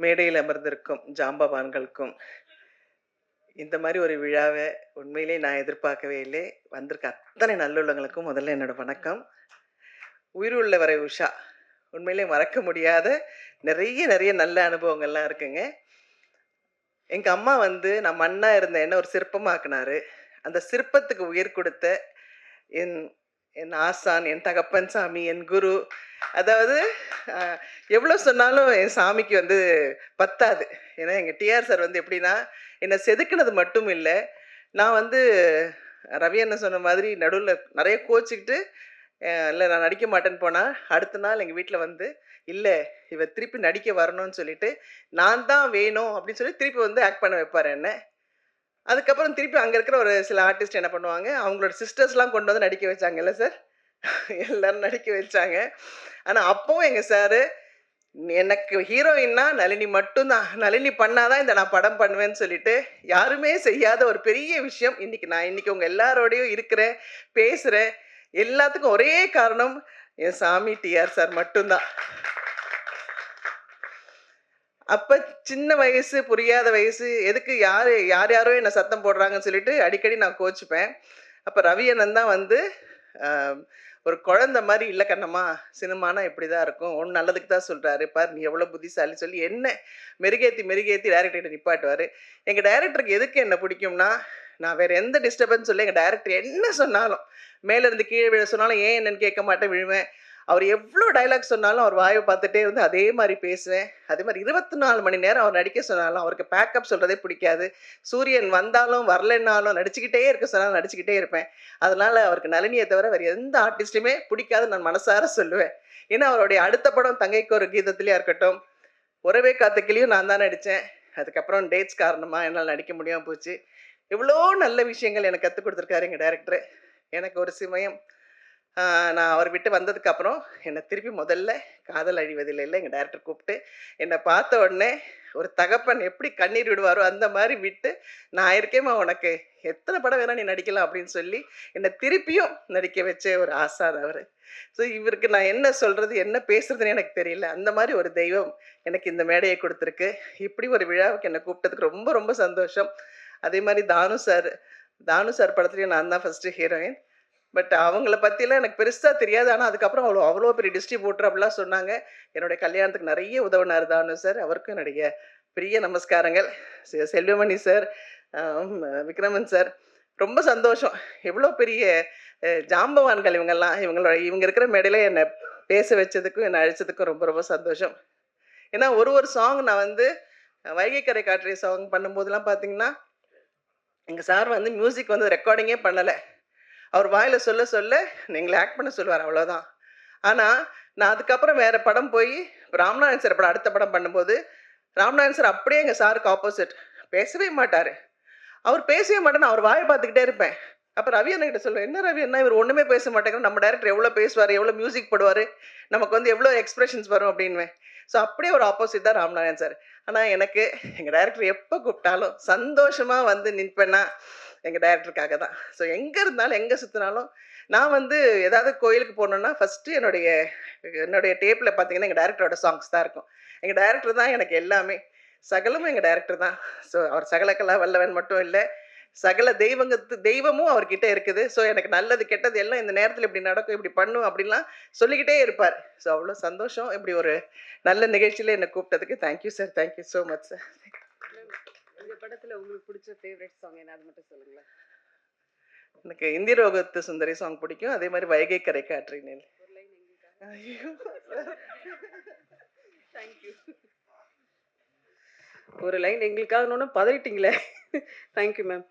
மேடையில் அமர்ந்திருக்கும் ஜாம்பவான்களுக்கும் இந்த மாதிரி ஒரு விழாவை உண்மையிலே நான் எதிர்பார்க்கவே இல்லை. வந்திருக்க அத்தனை நல்லுள்ளங்களுக்கும் முதல்ல என்னோட வணக்கம். உயிருள்ள வரை உஷா உண்மையிலே மறக்க முடியாத நிறைய நல்ல அனுபவங்கள்லாம் இருக்குங்க. எங்கள் அம்மா நான் மண்ணா இருந்த என்ன ஒரு சிற்பமாக்குனாரு. அந்த சிற்பத்துக்கு உயிர் கொடுத்த என் என் ஆசான், என் தகப்பன் சாமி, என் குரு. அதாவது எவ்வளோ சொன்னாலும் என் சாமிக்கு பத்தாது. ஏன்னா எங்கள் டிஆர் சார் எப்படின்னா, என்னை செதுக்குனது மட்டும் இல்லை, நான் ரவி அண்ணன் சொன்ன மாதிரி நடுவில் நிறைய கோச்சிக்கிட்டு இல்லை நான் நடிக்க மாட்டேன்னு போனால், அடுத்த நாள் எங்கள் வீட்டில் இல்லை இவ திருப்பி நடிக்க வரணும்னு சொல்லிட்டு, நான் தான் வேணும் அப்படின்னு சொல்லி திருப்பி ஆக்ட் பண்ண வைப்பார் என்ன. அதுக்கப்புறம் திருப்பி அங்கே இருக்கிற ஒரு சில ஆர்டிஸ்ட் என்ன பண்ணுவாங்க, அவங்களோட சிஸ்டர்ஸ்லாம் கொண்டு வந்து நடிக்க வச்சாங்கல்ல சார், எல்லாரும் நடிக்க வச்சாங்க. ஆனால் அப்பவும் எங்கள் சாரு, எனக்கு ஹீரோயின்னா நளினி மட்டும்தான், நளினி பண்ணாதான் இந்த நான் படம் பண்ணுவேன்னு சொல்லிட்டு யாருமே செய்யாத ஒரு பெரிய விஷயம். இன்னைக்கு உங்கள் எல்லாரோடையும் இருக்கிறேன், பேசுகிறேன். எல்லாத்துக்கும் ஒரே காரணம் என் சாமி டிஆர் சார் மட்டும்தான். அப்போ சின்ன வயசு, புரியாத வயசு, எதுக்கு யாரோ என்னை சத்தம் போடுறாங்கன்னு சொல்லிட்டு அடிக்கடி நான் கோச்சுப்பேன். அப்போ ரவி அண்ணன் தான் ஒரு குழந்தை மாதிரி, இல்லை கண்ணம்மா சினிமானா இப்படி தான் இருக்கும், ஒன்று நல்லதுக்கு தான் சொல்கிறாரு பார், நீ எவ்வளோ புத்திசாலி சொல்லி என்ன மெருகேற்றி டைரக்டர்கிட்ட நிப்பாட்டுவார். எங்கள் டைரக்டருக்கு எதுக்கு என்ன பிடிக்கும்னா, நான் வேறு எந்த டிஸ்டர்பன்ஸ் இல்லை, எங்கள் டைரக்டர் என்ன சொன்னாலும், மேலேருந்து கீழே விழ சொன்னாலும் ஏன் என்னன்னு கேட்க மாட்டேன், விழுவேன். அவர் எவ்வளோ டைலாக் சொன்னாலும் அவர் வாயை பார்த்துட்டே அதே மாதிரி பேசுவேன். அதே மாதிரி 24 மணி நேரம் அவர் நடிக்க சொன்னாலும் அவருக்கு பேக்கப் சொல்கிறதே பிடிக்காது. சூரியன் வந்தாலும் வரலைன்னாலும் நடிச்சுக்கிட்டே இருக்க சொன்னாலும் நடிச்சுக்கிட்டே இருப்பேன். அதனால் அவருக்கு நளினியை தவிர வேறு எந்த ஆர்டிஸ்ட்டுமே பிடிக்காது நான் மனசார சொல்லுவேன். ஏன்னா அவருடைய அடுத்த படம் தங்கைக்கு ஒரு கீதத்துலேயே இருக்கட்டும், உறவே காத்துக்கிளியும் நான் தான் நடித்தேன். அதுக்கப்புறம் டேட்ஸ் காரணமாக என்னால் நடிக்க முடியாமல் போச்சு. இவ்வளோ நல்ல விஷயங்கள் எனக்கு கற்றுக் கொடுத்துருக்காரு எங்கள் டைரக்டரு. எனக்கு ஒரு சமயம் நான் அவர் விட்டு வந்ததுக்கப்புறம் என்னை திருப்பி முதல்ல காதல் அழிவதில்லை எங்கள் டைரக்டர் கூப்பிட்டு என்னை பார்த்த உடனே ஒரு தகப்பன் எப்படி கண்ணீர் விடுவாரோ அந்த மாதிரி விட்டு, நான் இருக்கேம்மா உனக்கு எத்தனை படம் வேணால் நீ நடிக்கலாம் அப்படின்னு சொல்லி என்னை திருப்பியும் நடிக்க வச்ச ஒரு ஆசான் அவர். ஸோ இவருக்கு நான் என்ன சொல்கிறது என்ன பேசுறதுன்னு எனக்கு தெரியல. அந்த மாதிரி ஒரு தெய்வம் எனக்கு இந்த மேடையை கொடுத்துருக்கு. இப்படி ஒரு விழாவுக்கு என்னை கூப்பிட்டதுக்கு ரொம்ப ரொம்ப சந்தோஷம். அதே மாதிரி தானு சார் படத்துலேயும் நான் தான் ஃபஸ்ட்டு ஹீரோயின். பட் அவங்கள பற்றிலாம் எனக்கு பெருசாக தெரியாது. ஆனால் அதுக்கப்புறம் அவ்வளோ பெரிய டிஸ்ட்ரிபியூட்டர் அப்படிலாம் சொன்னாங்க. என்னுடைய கல்யாணத்துக்கு நிறைய உதவினார் தானு சார். அவருக்கும் என்னுடைய பெரிய நமஸ்காரங்கள். செல்வமணி சார், விக்ரமன் சார், ரொம்ப சந்தோஷம். எவ்வளோ பெரிய ஜாம்பவான்கள் இவங்கெல்லாம். இவங்க இருக்கிற மேடையில் என்னை பேச வச்சதுக்கும் என்னை அழைச்சதுக்கும் ரொம்ப ரொம்ப சந்தோஷம். ஏன்னா ஒரு சாங் நான் வைகை கரை காற்றை சாங் பண்ணும்போதெல்லாம் பார்த்தீங்கன்னா, எங்கள் சார் மியூசிக் ரெக்கார்டிங்கே பண்ணலை. அவர் வாயில் சொல்ல எங்களை ஆக்ட் பண்ண சொல்லுவார், அவ்வளோதான். ஆனால் நான் அதுக்கப்புறம் வேறு படம் போய் ராம்நாதன் சார் படம் அடுத்த படம் பண்ணும்போது, ராம்நாதன் சார் அப்படியே எங்கள் சாருக்கு ஆப்போசிட், பேசவே மாட்டார். அவர் பேசவே மாட்டேன்னு அவர் வாயை பார்த்துக்கிட்டே இருப்பேன். அப்போ ரவி அண்ணன்கிட்ட சொல்லுவேன், என்ன ரவி அண்ணா இவர் ஒன்றுமே பேச மாட்டேங்கிற, நம்ம டைரக்டர் எவ்வளோ பேசுவார், எவ்வளோ மியூசிக் போடுவார், நமக்கு எவ்வளோ எக்ஸ்பிரஷன்ஸ் வரும் அப்படின்வேன். ஸோ அப்படியே ஒரு ஆப்போசிட் தான் ராம்நாதன் சார். ஆனால் எனக்கு எங்கள் டைரக்டர் எப்போ கூப்பிட்டாலும் சந்தோஷமாக நிற்பேன்னா எங்கள் டைரக்டருக்காக தான். ஸோ எங்கே இருந்தாலும் எங்கே சுற்றினாலும் நான் ஏதாவது கோயிலுக்கு போகணுன்னா ஃபஸ்ட்டு என்னுடைய டேப்பில் பார்த்தீங்கன்னா எங்கள் டைரக்டரோட சாங்ஸ் தான் இருக்கும். எங்கள் டைரக்டர் தான் எனக்கு எல்லாமே, சகலமும் எங்கள் டைரக்டர் தான். ஸோ அவர் சகலக்கலா வல்லவன் மட்டும் இல்லை, சகல தெய்வமும் அவர்கிட்ட இருக்குது. ஸோ எனக்கு நல்லது கெட்டது எல்லாம் இந்த நேரத்தில் இப்படி நடக்கும், இப்படி பண்ணும் அப்படின்லாம் சொல்லிக்கிட்டே இருப்பார். ஸோ அவ்வளோ சந்தோஷம் இப்படி ஒரு நல்ல நிகழ்ச்சியில் என்னை கூப்பிட்டதுக்கு. Thank you sir, thank you so much sir. இந்த படத்தில் உங்களுக்கு பிடிச்ச ஃபேவரட் சாங் என்ன, அது மட்டும் சொல்லுங்களேன். எனக்கு இந்திரோகத்து சுந்தரி சாங் பிடிக்கும். அதே மாதிரி வைகை கரை காற்றினேன். ஒரு லைன் எங்களுக்காக பதறிட்டீங்களே. Thank you ma'am.